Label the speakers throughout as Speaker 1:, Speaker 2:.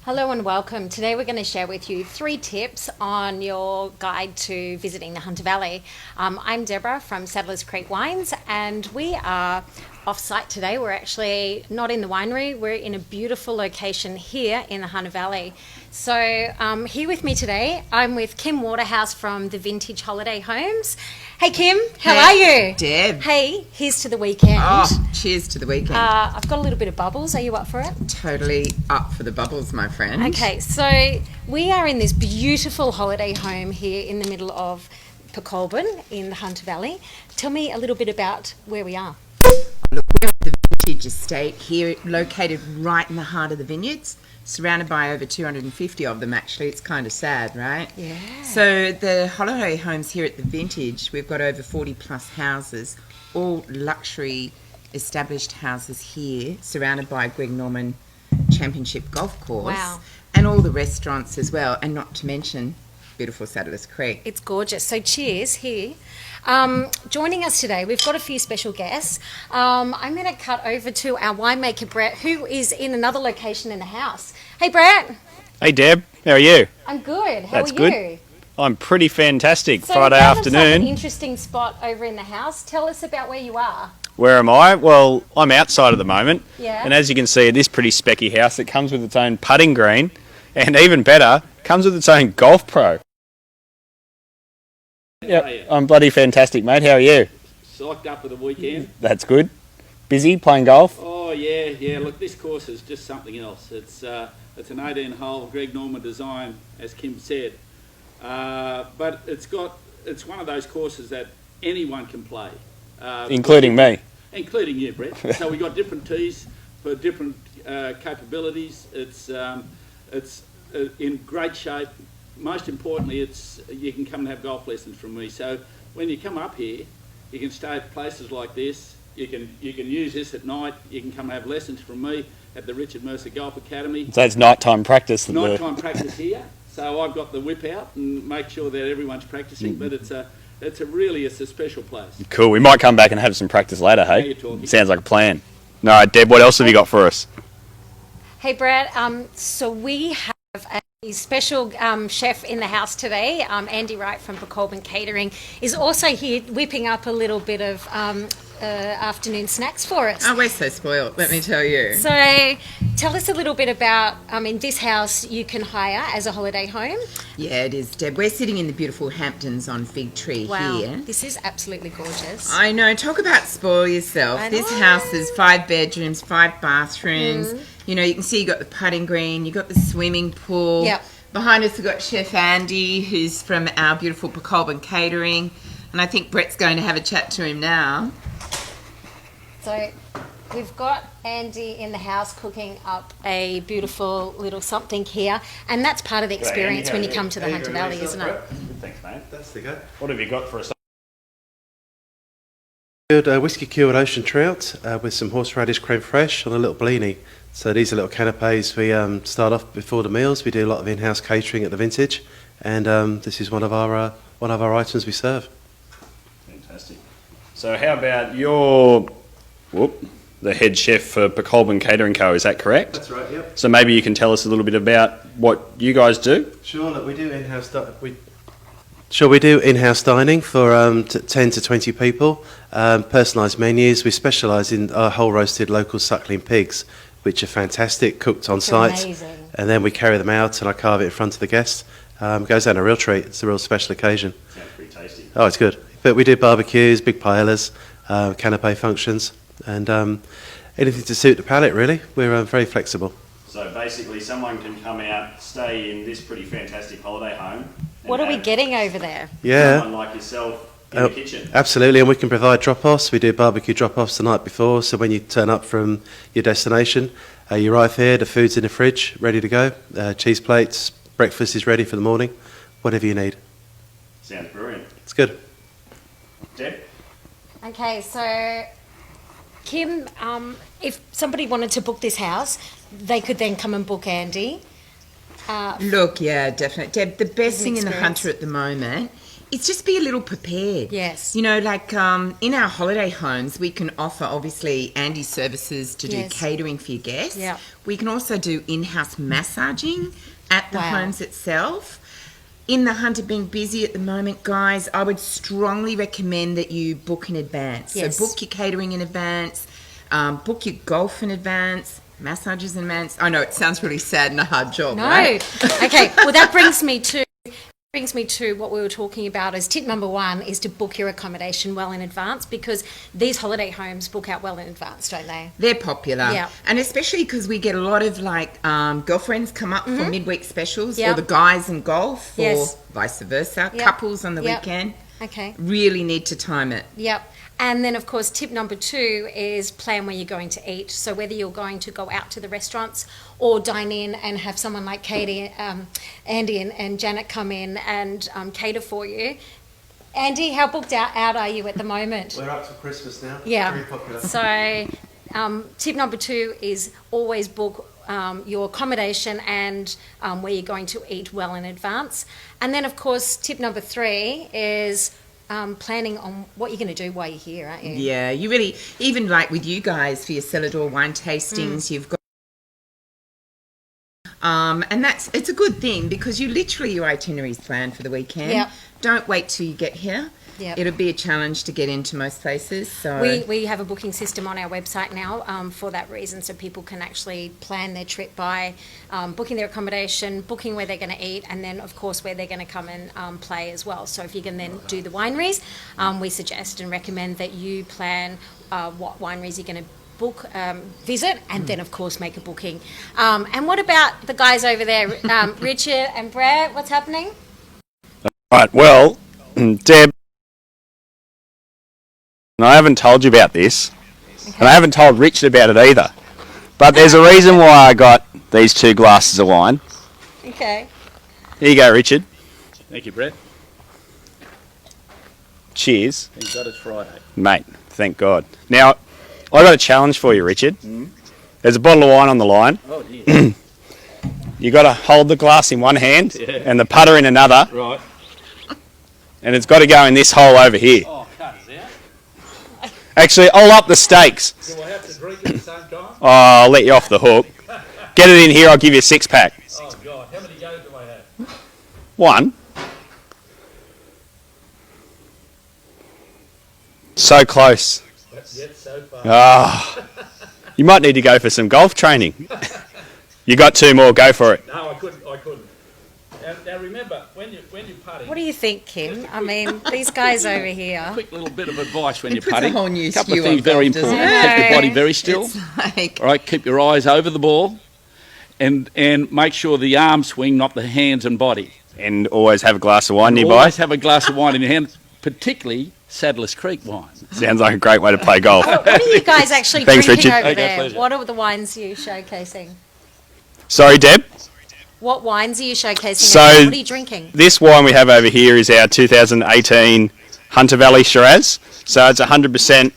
Speaker 1: Hello and welcome. Today we're going to share with you 3 tips on your guide to visiting the Hunter Valley. I'm Deborah from Saddlers Creek Wines, and we are off-site today. We're actually not in the winery. We're in a beautiful location here in the Hunter Valley. So here with me today, I'm with Kim Waterhouse from the Vintage Holiday Homes. Hey Kim, how are you?
Speaker 2: Deb.
Speaker 1: Hey, here's to the weekend.
Speaker 2: Oh, cheers to the weekend.
Speaker 1: I've got a little bit of bubbles. Are you up for it?
Speaker 2: Totally up for the bubbles, my friend.
Speaker 1: Okay, so we are in this beautiful holiday home here in the middle of Pecolbin in the Hunter Valley. Tell me a little bit about where we are.
Speaker 2: Look, we're at the Vintage Estate here, located right in the heart of the vineyards, surrounded by over 250 of them, actually. It's kind of sad, right?
Speaker 1: Yeah.
Speaker 2: So the holiday homes here at the Vintage, we've got over 40 plus houses, all luxury established houses here, surrounded by Greg Norman Championship Golf Course.
Speaker 1: Wow.
Speaker 2: And all the restaurants as well, and not to mention beautiful Saddlers Creek.
Speaker 1: It's gorgeous. So cheers here. Joining us today, we've got a few special guests. I'm going to cut over to our winemaker, Brett, who is in another location in the house. Hey, Brett.
Speaker 3: Hey Deb, how are you?
Speaker 1: I'm good. How
Speaker 3: That's
Speaker 1: are
Speaker 3: good.
Speaker 1: you?
Speaker 3: I'm pretty fantastic.
Speaker 1: So
Speaker 3: Friday
Speaker 1: we found ourselves
Speaker 3: afternoon.
Speaker 1: an interesting spot over in the house. Tell us about where you are.
Speaker 3: Where am I? Well, I'm outside at the moment.
Speaker 1: Yeah.
Speaker 3: And as you can see, it is pretty specky house. It comes with its own putting green, and even better, comes with its own golf pro. Yep, I'm bloody fantastic, mate. How are you?
Speaker 4: Psyched up for the weekend.
Speaker 3: That's good. Busy playing golf?
Speaker 4: Oh yeah. Look, this course is just something else. It's an 18-hole Greg Norman design, as Kim said, but it's one of those courses that anyone can play,
Speaker 3: Including me.
Speaker 4: including you, Brett. So we got different tees for different capabilities. It's in great shape. Most importantly, you can come and have golf lessons from me. So when you come up here, you can stay at places like this. You can use this at night. You can come and have lessons from me at the Richard Mercer Golf Academy.
Speaker 3: So it's nighttime practice.
Speaker 4: Nighttime practice here. So I've got the whip out and make sure that everyone's practicing. But it's a special place.
Speaker 3: Cool. We might come back and have some practice later,
Speaker 4: Now
Speaker 3: hey?
Speaker 4: you're talking.
Speaker 3: Sounds like a plan. All right, Deb, what else have you got for us?
Speaker 1: Hey, Brad. So we have a special chef in the house today. Andy Wright from Pecolbin Catering is also here whipping up a little bit of afternoon snacks for us.
Speaker 2: Oh, we're so spoiled, let me tell you.
Speaker 1: So tell us a little bit about, this house you can hire as a holiday home.
Speaker 2: Yeah, it is, Deb. We're sitting in the beautiful Hamptons on Fig Tree
Speaker 1: Wow,
Speaker 2: here.
Speaker 1: this is absolutely gorgeous.
Speaker 2: I know, talk about spoil yourself.
Speaker 1: I
Speaker 2: This
Speaker 1: know.
Speaker 2: house is 5 bedrooms, 5 bathrooms. You know, you can see you got the putting green, you got the swimming pool.
Speaker 1: Yep.
Speaker 2: Behind us we've got Chef Andy, who's from our beautiful Pecolbin Catering. And I think Brett's going to have a chat to him now.
Speaker 1: So we've got Andy in the house cooking up a beautiful little something here, and that's part of the experience when you come to the Hunter Valley, isn't it?
Speaker 3: Thanks, mate.
Speaker 5: That's the go.
Speaker 3: What have you got for us?
Speaker 5: Good whiskey cured ocean trout with some horseradish creme fraiche on a little blini. So these are little canapes we start off before the meals. We do a lot of in-house catering at the Vintage, and this is one of our items we serve.
Speaker 3: Fantastic. So how about your, the head chef for Pecolbin Catering Co, is that correct?
Speaker 5: That's right. Yep.
Speaker 3: So maybe you can tell us a little bit about what you guys do?
Speaker 5: Sure. Look, we do in-house. We do in-house dining for 10 to 20 people. Personalised menus. We specialise in whole roasted local suckling pigs, which are fantastic, cooked on site.
Speaker 1: Amazing.
Speaker 5: And then we carry them out and I carve it in front of the guests. Goes down a real treat. It's a real special occasion.
Speaker 3: Sounds pretty tasty.
Speaker 5: Oh, it's good. But we do barbecues, big paellas, canapé functions, and anything to suit the palate, really. We're very flexible.
Speaker 3: So basically someone can come out, stay in this pretty fantastic holiday home.
Speaker 1: What are we getting over there?
Speaker 5: Yeah.
Speaker 3: Someone like yourself in the kitchen.
Speaker 5: Absolutely, and we can provide drop-offs. We do barbecue drop-offs the night before, so when you turn up from your destination, you arrive here, the food's in the fridge, ready to go. Cheese plates, breakfast is ready for the morning, whatever you need.
Speaker 3: Sounds brilliant.
Speaker 5: It's good.
Speaker 3: Deb?
Speaker 1: Okay, so Kim, if somebody wanted to book this house, they could then come and book Andy.
Speaker 2: Look, yeah, definitely. Deb, the best thing in the
Speaker 1: experience.
Speaker 2: Hunter at the moment it's just be a little prepared.
Speaker 1: Yes.
Speaker 2: You know, like in our holiday homes, we can offer obviously Andy services to do
Speaker 1: Yes.
Speaker 2: catering for your guests.
Speaker 1: Yeah.
Speaker 2: We can also do in-house massaging at the
Speaker 1: Wow.
Speaker 2: homes itself. In the Hunter being busy at the moment, guys, I would strongly recommend that you book in advance.
Speaker 1: Yes.
Speaker 2: So book your catering in advance, book your golf in advance, massages in advance. I know it sounds really sad and a hard job,
Speaker 1: No.
Speaker 2: right?
Speaker 1: Okay. Well, that brings me to what we were talking about as tip number 1 is to book your accommodation well in advance, because these holiday homes book out well in advance, don't they?
Speaker 2: They're popular.
Speaker 1: Yeah.
Speaker 2: And especially because we get a lot of like girlfriends come up for midweek specials,
Speaker 1: Yep.
Speaker 2: or the guys in golf,
Speaker 1: Yes.
Speaker 2: or vice versa.
Speaker 1: Yep.
Speaker 2: Couples on the
Speaker 1: Yep.
Speaker 2: weekend.
Speaker 1: Okay.
Speaker 2: Really need to time it.
Speaker 1: Yep. And then, of course, tip number 2 is plan where you're going to eat. So whether you're going to go out to the restaurants or dine in and have someone like Katie, Andy and Janet come in and cater for you. Andy, how booked out are you at the moment?
Speaker 5: We're up to Christmas now.
Speaker 1: Yeah.
Speaker 5: Very popular.
Speaker 1: So tip number 2 is always book your accommodation and where you're going to eat well in advance. And then, of course, tip number 3 is planning on what you're going to do while you're here, aren't you?
Speaker 2: Yeah, you really, even like with you guys for your Celador wine tastings, you've got, and it's a good thing because you literally, your itinerary's planned for the weekend.
Speaker 1: Yep.
Speaker 2: Don't wait till you get here.
Speaker 1: Yep.
Speaker 2: It'll be a challenge to get into most places. So
Speaker 1: We have a booking system on our website now for that reason, so people can actually plan their trip by booking their accommodation, booking where they're going to eat, and then, of course, where they're going to come and play as well. So if you can then do the wineries, we suggest and recommend that you plan what wineries you're going to visit, and then, of course, make a booking. And what about the guys over there, Richard and Brett? What's happening?
Speaker 3: Right, well, Deb, and I haven't told you about this, and I haven't told Richard about it either. But there's a reason why I got these 2 glasses of wine.
Speaker 1: Okay.
Speaker 3: Here you go, Richard.
Speaker 4: Thank you, Brett.
Speaker 3: Cheers,
Speaker 4: Thank God it's Friday.
Speaker 3: mate. Thank God. Now, I got a challenge for you, Richard. There's a bottle of wine on the line.
Speaker 4: Oh, dear.
Speaker 3: You got to hold the glass in one hand and the putter in another,
Speaker 4: Right.
Speaker 3: and it's got to go in this hole over here.
Speaker 4: Oh, cut it out.
Speaker 3: Actually, I'll up the stakes.
Speaker 4: Do I have to drink at the same time?
Speaker 3: Oh, I'll let you off the hook. Get it in here, I'll give you a 6-pack.
Speaker 4: Oh, God. How many goes do I have?
Speaker 3: 1. So close.
Speaker 4: That's yet so far.
Speaker 3: Ah, you might need to go for some golf training. You got 2 more, go for it.
Speaker 4: No, I couldn't. Now remember, when you're putting,
Speaker 1: What do you think, Kim? I mean, these guys over here.
Speaker 4: quick little bit of advice when
Speaker 2: It
Speaker 4: you're
Speaker 2: puts a
Speaker 4: putting.
Speaker 2: whole new
Speaker 4: couple of
Speaker 2: skew on
Speaker 4: things very
Speaker 2: golf, doesn't
Speaker 4: important.
Speaker 1: it?
Speaker 4: Keep your body very still.
Speaker 2: it's like,
Speaker 4: All right, keep your eyes over the ball, and make sure the arms swing, not the hands and body.
Speaker 3: And always have a glass of wine nearby.
Speaker 4: Always have a glass of wine in your hand, particularly Saddler's Creek wine.
Speaker 3: Sounds like a great way to play golf.
Speaker 1: What are you guys actually
Speaker 3: Thanks,
Speaker 1: drinking
Speaker 3: Richard.
Speaker 1: over
Speaker 4: Okay,
Speaker 1: there?
Speaker 4: pleasure.
Speaker 1: What are the wines you showcasing?
Speaker 3: Sorry, Deb.
Speaker 1: What wines are you showcasing?
Speaker 3: So-
Speaker 1: over there? What are you drinking?
Speaker 3: This wine we have over here is our 2018 Hunter Valley Shiraz. So it's 100%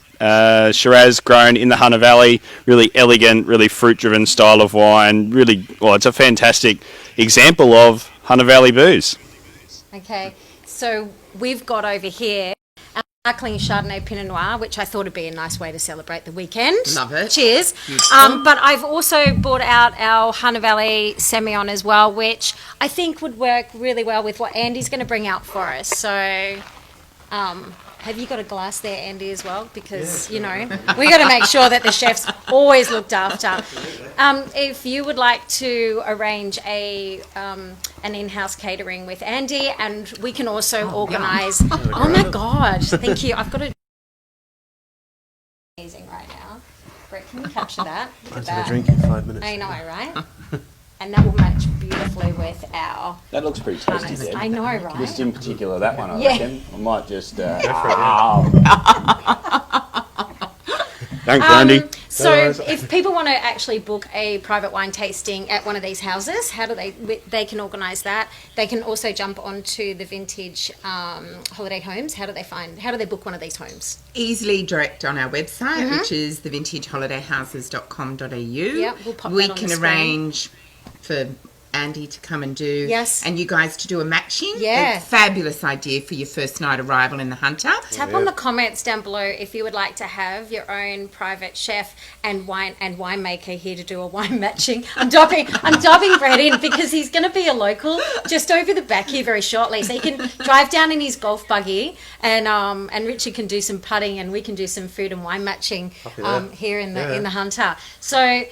Speaker 3: Shiraz grown in the Hunter Valley. Really elegant, really fruit-driven style of wine. Really, well, it's a fantastic example of Hunter Valley booze.
Speaker 1: Okay, so we've got over here a sparkling Chardonnay Pinot Noir, which I thought would be a nice way to celebrate the weekend.
Speaker 2: Love it.
Speaker 1: Cheers. But I've also brought out our Hunter Valley Semillon as well, which I think would work really well with what Andy's going to bring out for us. So, have you got a glass there, Andy, as well? Because, you know, we got to make sure that the chef's always looked after. If you would like to arrange an in-house catering with Andy, and we can also organise. Oh my God! Thank you. I've got a amazing right now. Brett, can you capture that? Look at
Speaker 5: I've had a
Speaker 1: that.
Speaker 5: drink in 5 minutes.
Speaker 1: I know, right? And that will match beautifully with our
Speaker 3: That looks pretty
Speaker 1: harness. I know, right?
Speaker 3: in particular, that one, I
Speaker 1: Yeah.
Speaker 3: reckon. I might just... Thanks,
Speaker 1: Um,
Speaker 3: Andy.
Speaker 1: So, if people want to actually book a private wine tasting at one of these houses, how do they can organise that? They can also jump onto the Vintage Holiday Homes. How do they book one of these homes?
Speaker 2: easily direct on our website, which is thevintageholidayhouses.com.au.
Speaker 1: Yep, we'll pop
Speaker 2: We
Speaker 1: that on
Speaker 2: can
Speaker 1: the screen.
Speaker 2: arrange for Andy to come and do.
Speaker 1: Yes.
Speaker 2: And you guys to do a matching.
Speaker 1: Yeah.
Speaker 2: A fabulous idea for your first night arrival in the Hunter.
Speaker 1: Tap on the comments down below if you would like to have your own private chef and winemaker here to do a wine matching. I'm dubbing Brett in because he's going to be a local just over the back here very shortly, so he can drive down in his golf buggy, and Richard can do some putting, and we can do some food and wine matching here in the Hunter. So.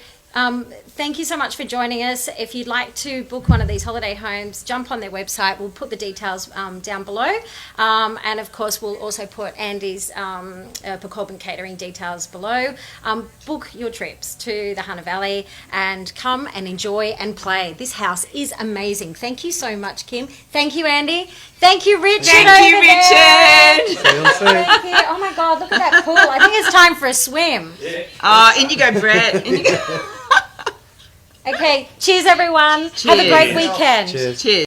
Speaker 1: Thank you so much for joining us. If you'd like to book one of these holiday homes, jump on their website. We'll put the details down below. And of course, we'll also put Andy's Corbin Catering details below. Book your trips to the Hunter Valley and come and enjoy and play. This house is amazing. Thank you so much, Kim. Thank you, Andy. Thank you, Richard.
Speaker 2: Thank you,
Speaker 1: over there.
Speaker 2: Richard.
Speaker 5: See you all soon.
Speaker 1: Thank you. Oh my God, look at that pool. I think it's time for a swim.
Speaker 2: Oh, in you go, Brett. In you go.
Speaker 1: Okay, cheers everyone. Have a great
Speaker 2: Cheers.
Speaker 1: weekend.
Speaker 5: Cheers.
Speaker 2: Cheers.